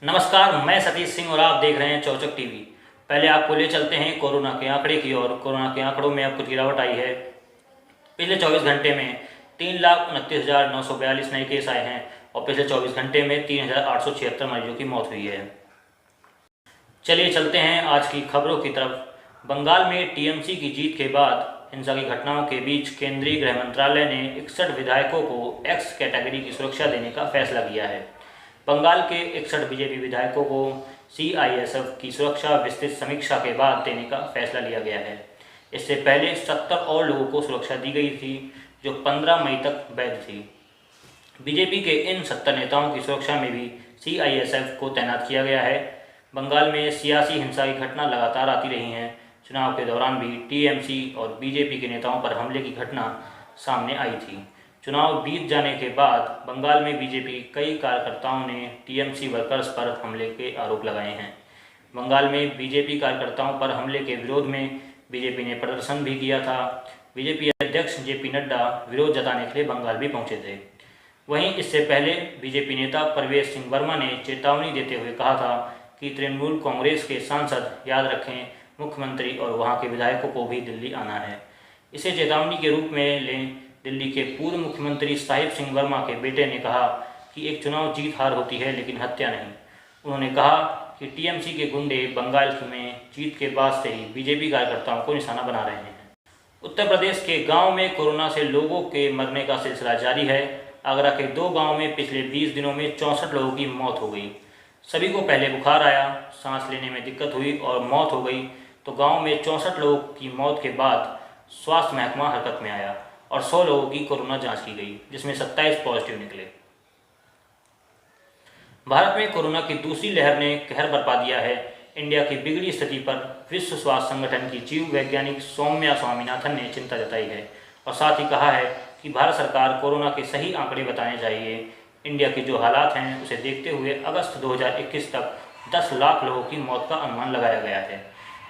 नमस्कार, मैं सतीश सिंह और आप देख रहे हैं चौचक टीवी। पहले आपको ले चलते हैं कोरोना के आंकड़े की ओर। कोरोना के आंकड़ों में अब कुछ गिरावट आई है। पिछले 24 घंटे में 3,29,942 नए केस आए हैं और पिछले 24 घंटे में 3,876 मरीजों की मौत हुई है। चलिए चलते हैं आज की खबरों की तरफ। बंगाल में टीएमसी की जीत के बाद हिंसा की घटनाओं के बीच केंद्रीय गृह मंत्रालय ने 61 विधायकों को एक्स कैटेगरी की सुरक्षा देने का फैसला किया है। बंगाल के 61 बीजेपी विधायकों को सीआईएसएफ की सुरक्षा विस्तृत समीक्षा के बाद देने का फैसला लिया गया है। इससे पहले 70 और लोगों को सुरक्षा दी गई थी जो 15 मई तक वैध थी। बीजेपी के इन 70 नेताओं की सुरक्षा में भी सीआईएसएफ को तैनात किया गया है। बंगाल में सियासी हिंसा की घटना लगातार आती रही हैं। चुनाव के दौरान भी टीएमसी और बीजेपी के नेताओं पर हमले की घटना सामने आई थी। चुनाव बीत जाने के बाद बंगाल में बीजेपी के कई कार्यकर्ताओं ने टीएमसी वर्कर्स पर हमले के आरोप लगाए हैं। बंगाल में बीजेपी कार्यकर्ताओं पर हमले के विरोध में बीजेपी ने प्रदर्शन भी किया था। बीजेपी अध्यक्ष जेपी नड्डा विरोध जताने के लिए बंगाल भी पहुंचे थे। वहीं इससे पहले बीजेपी नेता परवेश सिंह वर्मा ने चेतावनी देते हुए कहा था कि तृणमूल कांग्रेस के सांसद याद रखें, मुख्यमंत्री और वहां के विधायकों को भी दिल्ली आना है। इसे चेतावनी के रूप में लें। दिल्ली के पूर्व मुख्यमंत्री साहिब सिंह वर्मा के बेटे ने कहा कि एक चुनाव जीत हार होती है लेकिन हत्या नहीं। उन्होंने कहा कि टीएमसी के गुंडे बंगाल में जीत के बाद से ही बीजेपी कार्यकर्ताओं को निशाना बना रहे हैं। उत्तर प्रदेश के गांव में कोरोना से लोगों के मरने का सिलसिला जारी है। आगरा के 2 गाँव में पिछले 20 दिनों में 64 लोगों की मौत हो गई। सभी को पहले बुखार आया, सांस लेने में दिक्कत हुई और मौत हो गई। तो गाँव में 64 लोगों की मौत के बाद स्वास्थ्य महकमा हरकत में आया और 100 लोगों की कोरोना जांच की गई, जिसमें 27 पॉजिटिव निकले। भारत में कोरोना की दूसरी लहर ने कहर बरपा दिया है। इंडिया की बिगड़ी स्थिति पर विश्व स्वास्थ्य संगठन की जीव वैज्ञानिक सौम्या स्वामीनाथन ने चिंता जताई है और साथ ही कहा है कि भारत सरकार कोरोना के सही आंकड़े बताने चाहिए। इंडिया के जो हालात हैं उसे देखते हुए अगस्त 2021 तक 10 लाख लोगों की मौत का अनुमान लगाया गया है,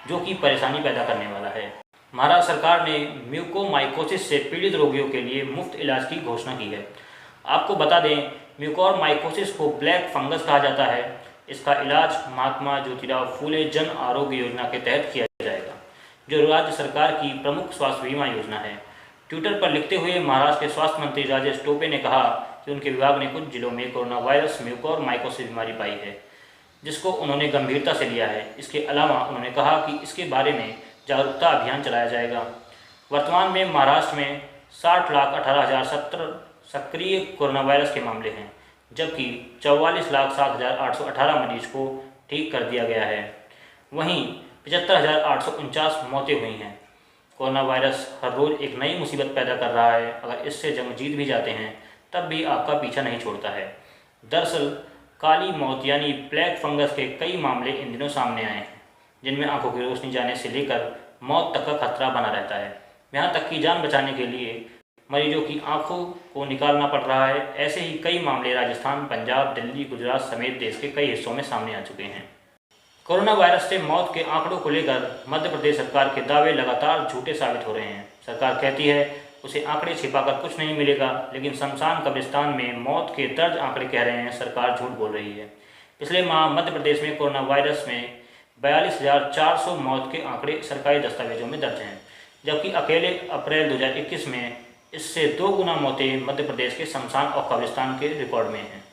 जो कि परेशानी पैदा करने वाला है। महाराष्ट्र सरकार ने म्यूकोरमाइकोसिस से पीड़ित रोगियों के लिए मुफ्त इलाज की घोषणा की है। आपको बता दें, म्यूकोरमाइकोसिस को ब्लैक फंगस कहा जाता है। इसका इलाज महात्मा ज्योतिराव फूले जन आरोग्य योजना के तहत किया जाएगा, जो राज्य सरकार की प्रमुख स्वास्थ्य बीमा योजना है। ट्विटर पर लिखते हुए महाराष्ट्र के स्वास्थ्य मंत्री राजेश टोपे ने कहा कि उनके विभाग ने कुछ जिलों में कोरोना वायरस म्यूकोरमाइकोसिस बीमारी पाई है, जिसको उन्होंने गंभीरता से लिया है। इसके अलावा उन्होंने कहा कि इसके बारे में जागरूकता अभियान चलाया जाएगा। वर्तमान में महाराष्ट्र में 60,18,070 सक्रिय कोरोना वायरस के मामले हैं, जबकि 44,07,818 मरीज को ठीक कर दिया गया है। वहीं 75,849 मौतें हुई हैं। कोरोना वायरस हर रोज़ एक नई मुसीबत पैदा कर रहा है। अगर इससे जंग जीत भी जाते हैं तब भी आपका पीछा नहीं छोड़ता है। दरअसल काली मौत यानी ब्लैक फंगस के कई मामले इन दिनों सामने आए हैं, जिनमें आंखों की रोशनी जाने से लेकर मौत तक का खतरा बना रहता है। यहाँ तक कि जान बचाने के लिए मरीजों की आंखों को निकालना पड़ रहा है। ऐसे ही कई मामले राजस्थान, पंजाब, दिल्ली, गुजरात समेत देश के कई हिस्सों में सामने आ चुके हैं। कोरोना वायरस से मौत के आंकड़ों को लेकर मध्य प्रदेश सरकार के दावे लगातार झूठे साबित हो रहे हैं। सरकार कहती है उसे आंकड़े छिपाकर कुछ नहीं मिलेगा, लेकिन शमशान कब्रिस्तान में मौत के दर्ज आंकड़े कह रहे हैं सरकार झूठ बोल रही है। पिछले माह मध्य प्रदेश में कोरोना वायरस में 42,400 मौत के आंकड़े सरकारी दस्तावेजों में दर्ज हैं, जबकि अकेले अप्रैल 2021 में इससे 2 गुना मौतें मध्य प्रदेश के शमशान और कब्रिस्तान के रिकॉर्ड में हैं।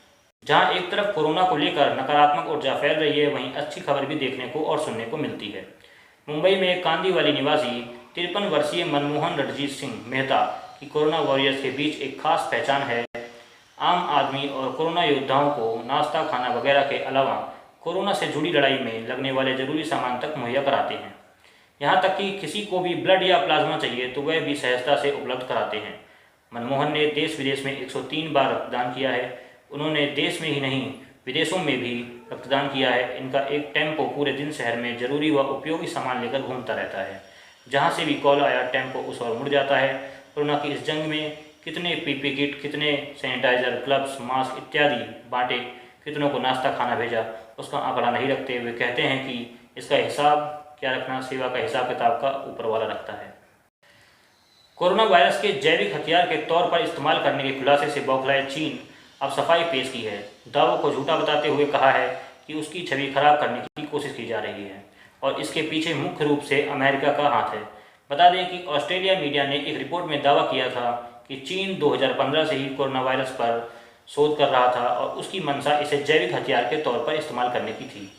जहां एक तरफ कोरोना को लेकर नकारात्मक ऊर्जा फैल रही है, वहीं अच्छी खबर भी देखने को और सुनने को मिलती है। मुंबई में कांदीवाली निवासी 53 वर्षीय मनमोहन रणजीत सिंह मेहता की कोरोना वॉरियर्स के बीच एक खास पहचान है। आम आदमी और कोरोना योद्धाओं को नाश्ता, खाना वगैरह के अलावा कोरोना से जुड़ी लड़ाई में लगने वाले जरूरी सामान तक मुहैया कराते हैं। यहाँ तक कि किसी को भी ब्लड या प्लाज्मा चाहिए तो वह भी सहजता से उपलब्ध कराते हैं। मनमोहन ने देश विदेश में 103 बार रक्तदान किया है। उन्होंने देश में ही नहीं विदेशों में भी रक्तदान किया है। इनका एक टेम्पो पूरे दिन शहर में जरूरी व उपयोगी सामान लेकर घूमता रहता है। जहाँ से भी कॉल आया टेम्पो उस ओर मुड़ जाता है। कोरोना की इस जंग में कितने पीपी किट, कितने सैनिटाइजर, ग्लव्स, मास्क इत्यादि बांटे, कितनों को नाश्ता खाना भेजा, उसका आंकड़ा नहीं रखते। वे कहते हैं कि इसका हिसाब क्या रखना, सेवा का हिसाब किताब का ऊपर वाला रखता है। कोरोना वायरस के जैविक हथियार के तौर पर इस्तेमाल करने के खुलासे से बौखलाए चीन अब सफाई पेश की है। दावों को झूठा बताते हुए कहा है कि उसकी छवि खराब करने की कोशिश की जा रही है और इसके पीछे मुख्य रूप से अमेरिका का हाथ है। बता दें कि ऑस्ट्रेलिया मीडिया ने एक रिपोर्ट में दावा किया था कि चीन 2015 से ही कोरोना वायरस पर शोध कर रहा था और उसकी मंशा इसे जैविक हथियार के तौर पर इस्तेमाल करने की थी।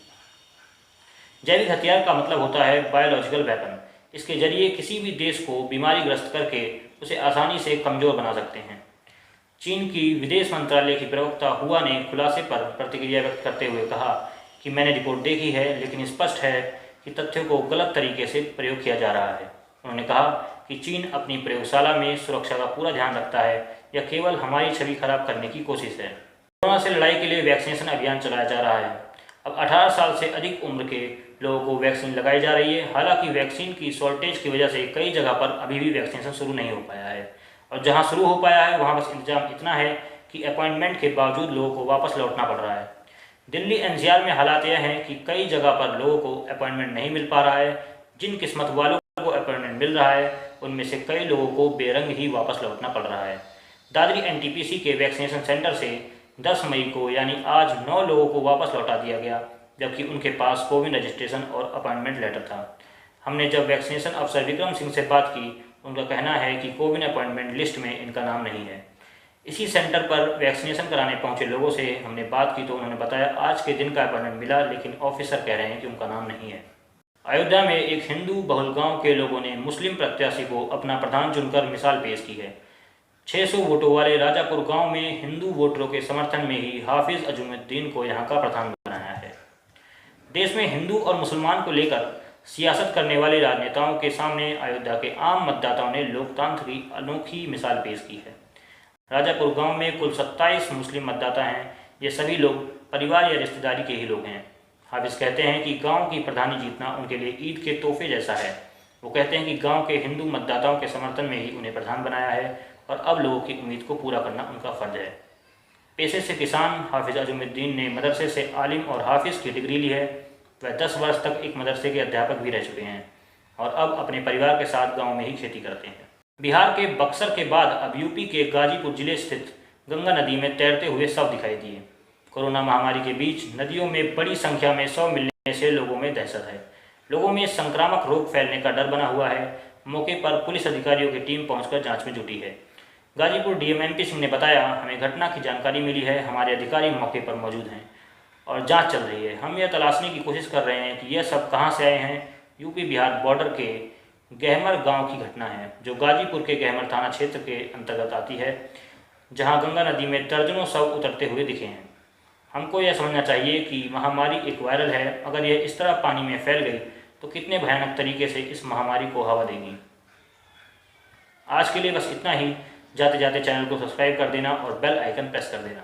जैविक हथियार का मतलब होता है बायोलॉजिकल वेपन। इसके जरिए किसी भी देश को बीमारी ग्रस्त करके उसे आसानी से कमज़ोर बना सकते हैं। चीन की विदेश मंत्रालय की प्रवक्ता हुआ ने खुलासे पर प्रतिक्रिया व्यक्त करते हुए कहा कि मैंने रिपोर्ट देखी है, लेकिन स्पष्ट है कि तथ्यों को गलत तरीके से प्रयोग किया जा रहा है। उन्होंने कहा कि चीन अपनी प्रयोगशाला में सुरक्षा का पूरा ध्यान रखता है, यह केवल हमारी छवि खराब करने की कोशिश है। कोरोना से लड़ाई के लिए वैक्सीनेशन अभियान चलाया जा रहा है। अब 18 साल से अधिक उम्र के लोगों को वैक्सीन लगाई जा रही है। हालांकि वैक्सीन की शॉर्टेज की वजह से कई जगह पर अभी भी वैक्सीनेशन शुरू नहीं हो पाया है और जहां शुरू हो पाया है वहां बस इंतजाम इतना है कि अपॉइंटमेंट के बावजूद लोगों को वापस लौटना पड़ रहा है। दिल्ली एनसीआर में हालात यह हैं कि कई जगह पर लोगों को अपॉइंटमेंट नहीं मिल पा रहा है। जिन किस्मत वालों को अपॉइंटमेंट मिल रहा है उनमें से कई लोगों को बेरंग ही वापस लौटना पड़ रहा है। दादरी एनटीपीसी के वैक्सीनेशन सेंटर से 10 मई को यानी आज 9 लोगों को वापस लौटा दिया गया, जबकि उनके पास कोविन रजिस्ट्रेशन और अपॉइंटमेंट लेटर था। हमने जब वैक्सीनेशन अफसर विक्रम सिंह से बात की, उनका कहना है कि कोविन अपॉइंटमेंट लिस्ट में इनका नाम नहीं है। इसी सेंटर पर वैक्सीनेशन कराने पहुंचे लोगों से हमने बात की तो उन्होंने बताया आज के दिन का अपॉइंटमेंट मिला, लेकिन ऑफिसर कह रहे हैं कि उनका नाम नहीं है। अयोध्या में एक हिंदू बहुल गाँव के लोगों ने मुस्लिम प्रत्याशी को अपना प्रधान चुनकर मिसाल पेश की है। 600 वोटों वाले राजापुर गांव में हिंदू वोटरों के समर्थन में ही हाफिज अजमुद्दीन को यहां का प्रधान बनाया है। देश में हिंदू और मुसलमान को लेकर सियासत करने वाले राजनेताओं के सामने अयोध्या के आम मतदाताओं ने लोकतंत्र की अनोखी मिसाल पेश की है। राजापुर गांव में कुल 27 मुस्लिम मतदाता हैं। ये सभी लोग परिवार या रिश्तेदारी के ही लोग हैं। हाफिज कहते हैं कि गांव की प्रधानी जीतना उनके लिए ईद के तोहफे जैसा है। वो कहते हैं कि गांव के हिंदू मतदाताओं के समर्थन में ही उन्हें प्रधान बनाया है और अब लोगों की उम्मीद को पूरा करना उनका फर्ज है। पेशे से किसान हाफिज अजमुद्दीन ने मदरसे से आलिम और हाफिज की डिग्री ली है। वह 10 वर्ष तक एक मदरसे के अध्यापक भी रह चुके हैं और अब अपने परिवार के साथ गांव में ही खेती करते हैं। बिहार के बक्सर के बाद अब यूपी के गाजीपुर जिले स्थित गंगा नदी में तैरते हुए शव दिखाई दिए। कोरोना महामारी के बीच नदियों में बड़ी संख्या में शव मिलने से लोगों में दहशत है। लोगों में संक्रामक रोग फैलने का डर बना हुआ है। मौके पर पुलिस अधिकारियों की टीम पहुंचकर जांच में जुटी है। गाजीपुर डीएम MP सिंह ने बताया, हमें घटना की जानकारी मिली है, हमारे अधिकारी मौके पर मौजूद हैं और जांच चल रही है। हम यह तलाशने की कोशिश कर रहे हैं कि यह सब कहां से आए हैं। यूपी बिहार बॉर्डर के गहमर गांव की घटना है, जो गाजीपुर के गहमर थाना क्षेत्र के अंतर्गत आती है, जहां गंगा नदी में दर्जनों शव उतरते हुए दिखे हैं। हमको यह समझना चाहिए कि महामारी एक वायरल है। अगर यह इस तरह पानी में फैल गई तो कितने भयानक तरीके से इस महामारी को हवा देगी। आज के लिए बस इतना ही। जाते जाते चैनल को सब्सक्राइब कर देना और बेल आइकन प्रेस कर देना।